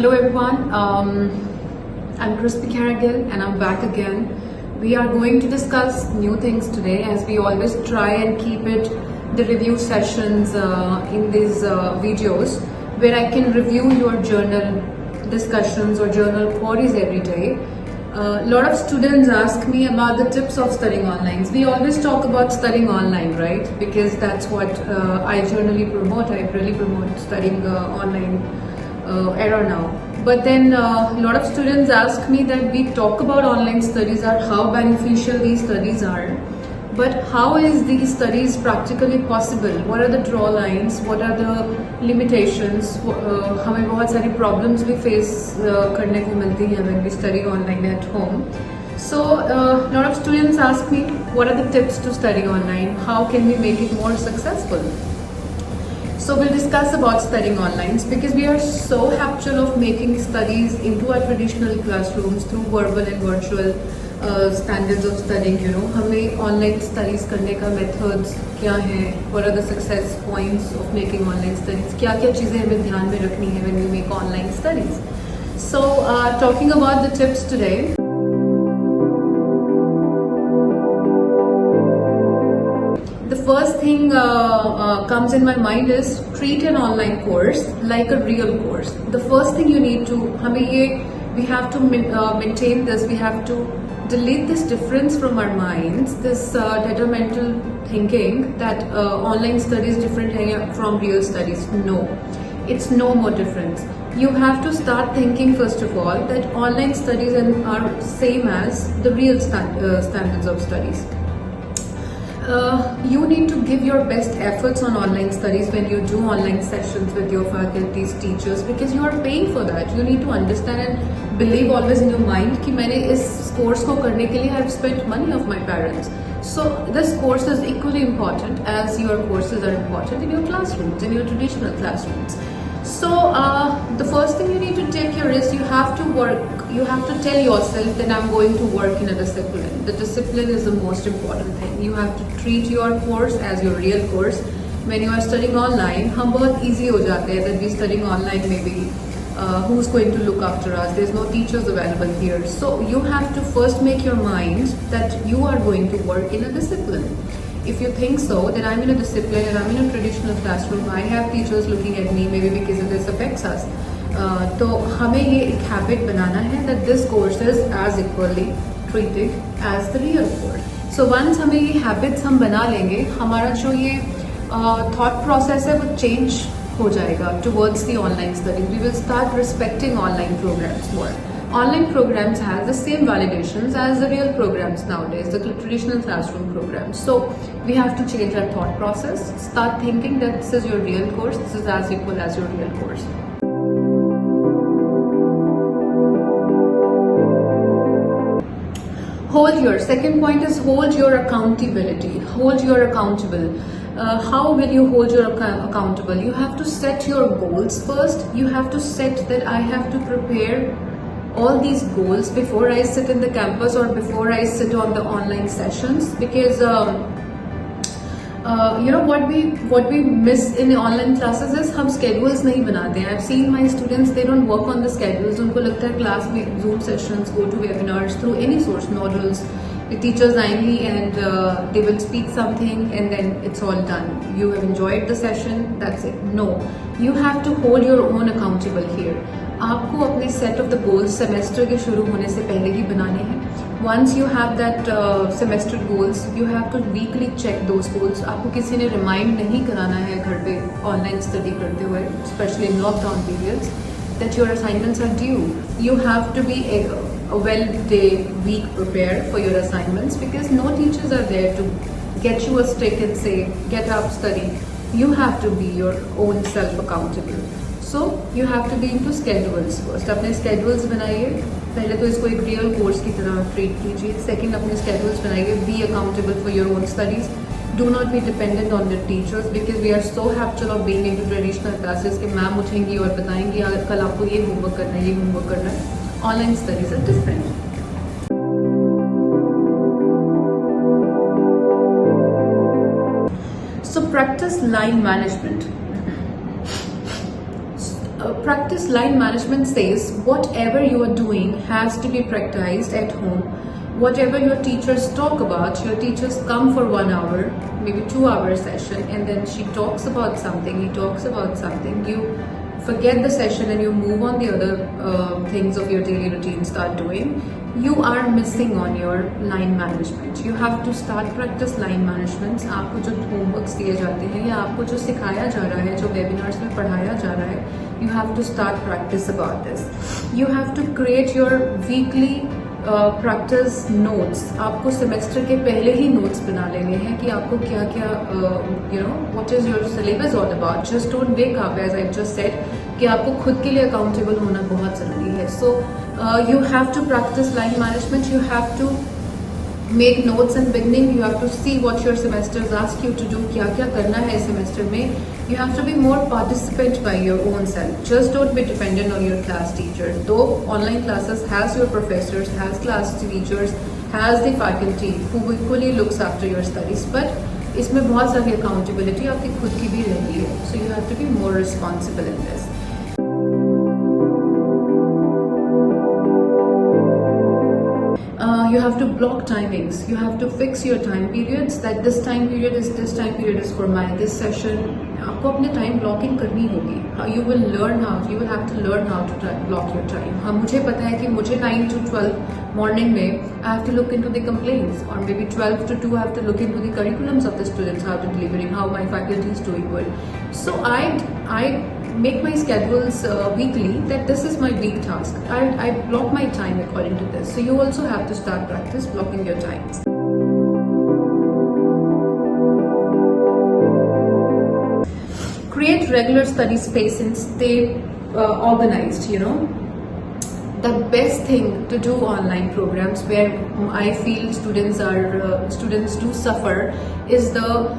Hello everyone, I'm Crispy Carrigal and I'm back again. We are going to discuss new things today, as we always try and keep it the review sessions in these videos where I can review your journal discussions or journal queries every day. A lot of students ask me about the tips of studying online. We always talk about studying online, right? Because that's what I generally promote. I really promote studying online era now. But then a lot of students ask me that we talk about online studies are how beneficial these studies are, but how is these studies practically possible? What are the draw lines? What are the limitations? हमें बहुत सारी problems भी face करने को मिलती हैं when we study online at home. So a lot of students ask me, what are the tips to study online? How can we make it more successful? So we'll discuss about studying online, because we are so habitual of making studies into our traditional classrooms through verbal and virtual standards of studying. You know, हमें online studies करने का methods क्या हैं? What are the success points of making online studies? क्या क्या चीज़ें हमें ध्यान में रखनी है when we make online studies? So talking about the tips today. The first thing comes in my mind is treat an online course like a real course. The first thing you need to, we have to maintain this, we have to delete this difference from our minds, this detrimental thinking that online studies different from real studies. No, it's no more difference. You have to start thinking first of all that online studies are same as the real standards of studies. You need to give your best efforts on online studies when you do online sessions with your faculties, teachers, because you are paying for that. You need to understand and believe always in your mind कि मैंने इस course को करने के लिए I have spent money of my parents. So this course is equally important as your courses are important in your classrooms, in your traditional classrooms. So the first thing you need to take your risk, you have to work, you have to tell yourself that I'm going to work in a discipline. The discipline is the most important thing. You have to treat your course as your real course. When you are studying online, हम बहुत easy हो जाते हैं that we studying online maybe who's going to look after us? There's no teachers available here. So you have to first make your mind that you are going to work in a discipline. If you think so, then I'm in a discipline and I'm in a traditional classroom, I have teachers looking at me, maybe because this affects us. तो हमें ये एक habit बनाना है that this course is as equally treated as the real course. So once हमें ये habits हम बना लेंगे, हमारा जो ये thought process है वो change हो जाएगा towards the online studies. We will start respecting online programs more. Online programs have the same validations as the real programs nowadays, the traditional classroom programs. So we have to change our thought process, start thinking that this is your real course, this is as equal as your real course. Second point is hold your accountability. Hold your accountable. How will you hold your accountable? You have to set your goals first. You have to set that I have to prepare all these goals before I sit in the campus or before I sit on the online sessions, because you know what we miss in the online classes is हम schedules नहीं बनाते हैं. I've seen my students, they don't work on the schedules. उनको लगता है class में Zoom sessions, go to webinars through any source modules. The teachers आएंगी and they will speak something and then it's all done. You have enjoyed the session, that's it. No, you have to hold your own accountable here. आपको अपने set of the goals semester के शुरू होने से पहले ही बनाने हैं. Once you have that semester goals, you have to weekly check those goals. आपको किसी ने remind नहीं कराना है घर पे online study करते हुए, especially in lockdown periods, that your assignments are due. You have to be a week prepared for your assignments, because no teachers are there to get you a stick and say, get up, study. You have to be your own self accountable. So you have to be into schedules first. अपने schedules बनाइए. पहले तो इसको एक real course की तरह treat कीजिए. Second, अपने schedules बनाइए. Be accountable for your own studies. Do not be dependent on the teachers, because we are so habitual of being into traditional classes कि मैम उठेंगी और बताएंगी कल आपको ये homework करना है, ये homework करना है. Online studies are different. So practice line management. practice line management says whatever you are doing has to be practiced at home. Whatever your teachers talk about, your teachers come for 1 hour, maybe 2 hour session, and then she talks about something, he talks about something, you forget the session and you move on the other things of your daily routine, start doing. You are missing on your line management. You have to start practice line management. आपको जो homeworks दिए जाते हैं या आपको जो सिखाया जा रहा है, जो webinars में पढ़ाया जा रहा है, you have to start practice about this. You have to create your weekly practice notes. आपको सेमेस्टर के पहले ही notes बना लेने हैं कि आपको क्या क्या what is your syllabus all about. Just don't wake up, as I just said, कि आपको खुद के लिए accountable होना बहुत ज़रूरी है. So you have to practice line management. You have to make notes in beginning. You have to see what your semesters ask you to do. क्या क्या करना है semester में. You have to be more participant by your own self. Just don't be dependent on your class teacher. Though online classes has your professors, has class teachers, has the faculty who equally looks after your studies, but इसमें बहुत सारी accountability आपकी खुद की भी रहती है. So you have to be more responsible in this. You have to block timings. You have to fix your time periods. That this time period is for my this session. आपको अपने time blocking करनी होगी. You will have to learn how to block your time. हाँ, मुझे पता है कि मुझे 9 to 12 morning में I have to look into the complaints, or maybe 12 to 2 I have to look into the curriculums of the students, how they're delivering, how my faculty is doing good. So I make my schedules weekly, that this is my week task. I block my time according to this. So you also have to start practice blocking your times. Create regular study space and stay organized, The best thing to do online programs, where I feel students do suffer, is the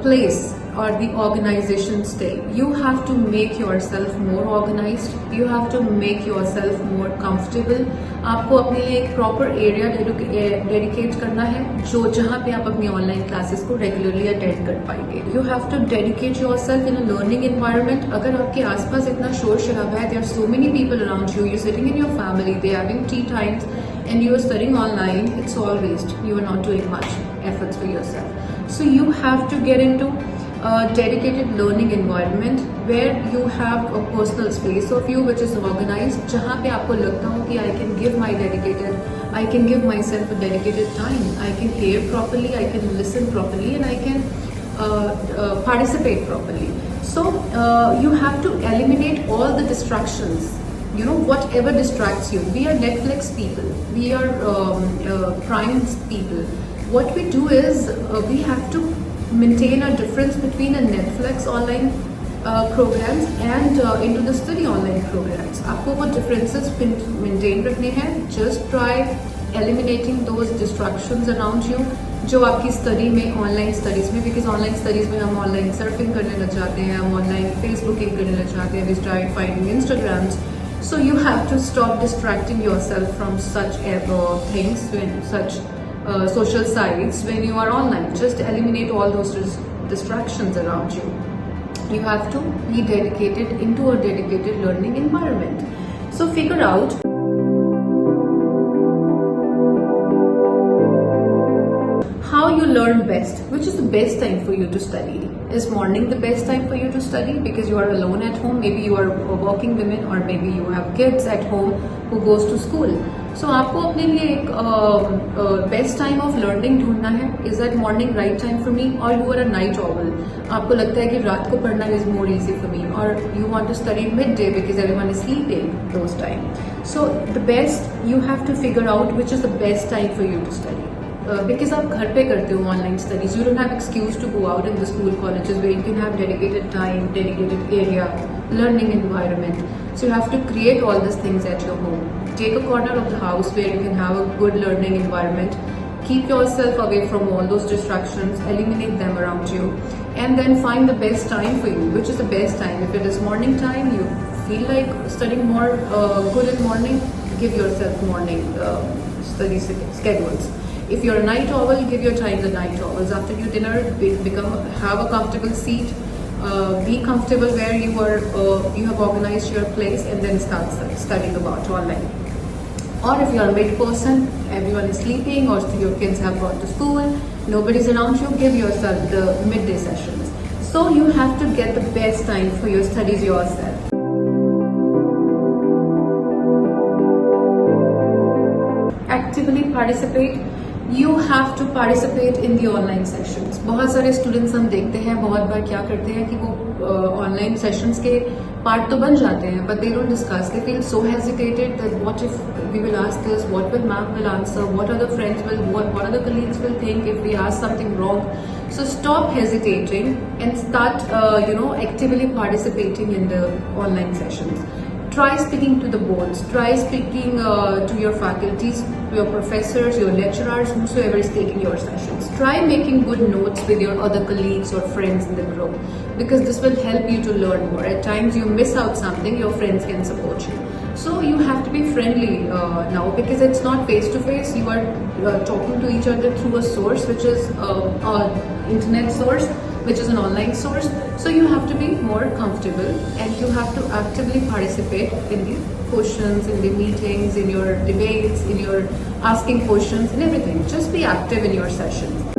place or the organization stay. You have to make yourself more organized. You have to make yourself more comfortable. आपको अपने लिए एक proper area dedicate करना है, जहाँ पे आप अपनी online classes को regularly attend कर पाएंगे. You have to dedicate yourself in a learning environment. अगर आपके आसपास इतना शोर शराबा है, there are so many people around you. You're sitting in your family, they're having tea times, and you are studying online. It's all waste. You are not doing much efforts for yourself. So you have to get into a dedicated learning environment where you have a personal space of you which is organized, जहाँ पे आपको लगता हो कि I can give myself a dedicated time. I can hear properly, I can listen properly, and I can participate properly. So you have to eliminate all the distractions. Whatever distracts you. We are Netflix people. We are Prime people. What we do is we have to maintain a difference between a Netflix online programs and into the study online programs. आपको वो differences maintain रखने हैं. Just try eliminating those distractions around you जो आपकी study में, online studies में, because online studies में हम online surfing करने लग जाते हैं, हम online Facebooking करने लग जाते हैं, we start finding Instagrams. So you have to stop distracting yourself from such things, such social sites when you are online. Just eliminate all those distractions around you. You have to be dedicated into a dedicated learning environment. So figure out how you learn best, which is the best time for you to study. Is morning the best time for you to study because you are alone at home? Maybe you are a working woman, or maybe you have kids at home who goes to school. So आपको अपने लिए एक best time of learning ढूंढना है. Is that morning right time for me, or you are a night owl? आपको लगता है कि रात को पढ़ना is more easy for me, or you want to study midday because everyone is sleeping those time. So the best, you have to figure out which is the best time for you to study. Because आप घर पे करते हो online studies, you don't have excuse to go out in the school colleges where you can have dedicated time, dedicated area, learning environment. So you have to create all these things at your home. Take a corner of the house where you can have a good learning environment. Keep yourself away from all those distractions, eliminate them around you, and then find the best time for you. Which is the best time? If it is morning time, you feel like studying more good in morning, give yourself morning study schedules. If you're a night owl, give your time the night owls. After your dinner, have a comfortable seat, Be comfortable where you have organized your place, and then start studying about online. Or if you're a mid person, everyone is sleeping, or your kids have gone to school, nobody's around you, give yourself the midday sessions. So you have to get the best time for your studies yourself. Actively participate. You have to participate in the online sessions. बहुत सारे students हम देखते हैं बहुत बार क्या करते हैं कि वो online sessions के part तो बन जाते हैं, but they don't discuss. They feel so hesitated that what if we will ask this, what will ma'am will answer, what other friends will, what other colleagues will think if we ask something wrong. So stop hesitating and start actively participating in the online sessions. Try speaking to the boards, try speaking to your faculties, to your professors, your lecturers, whosoever is taking your sessions. Try making good notes with your other colleagues or friends in the group, because this will help you to learn more. At times you miss out something, your friends can support you. So you have to be friendly now, because it's not face to face. You are talking to each other through a source, which is an internet source, which is an online source. So you have to be more comfortable, and you have to actively participate in the questions, in the meetings, in your debates, in your asking questions, in everything. Just be active in your sessions.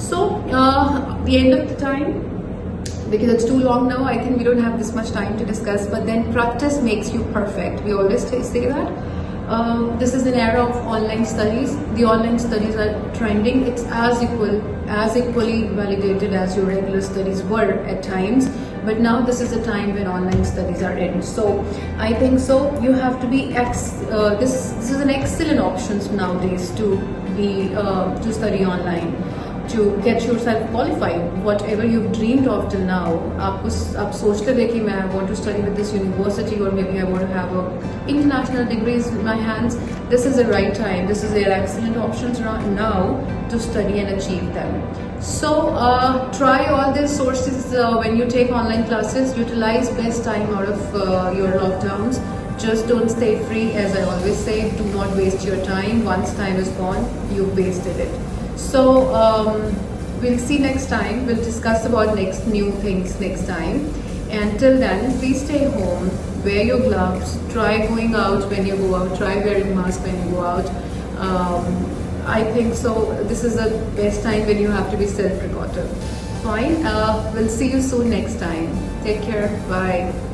So the end of the time, because it's too long now, I think we don't have this much time to discuss, but then practice makes you perfect. We always say that. This is an era of online studies. The online studies are trending. It's as equally validated as your regular studies were at times. But now this is a time when online studies are in. So I think so. You have to be this is an excellent option nowadays to study online, to get yourself qualified. Whatever you've dreamed of till now, आप सोचते थे कि मैं I want to study with this university, or maybe I want to have international degrees in my hands. This is the right time. This is their excellent options now to study and achieve them. So try all these sources when you take online classes. Utilize best time out of your lockdowns. Just don't stay free, as I always say. Do not waste your time. Once time is gone, you've wasted it. So we'll see next time. We'll discuss about new things next time. And till then, please stay home. Wear your gloves. Try going out when you go out. Try wearing mask when you go out. I think so. This is the best time when you have to be self-precautive. Fine. We'll see you soon next time. Take care. Bye.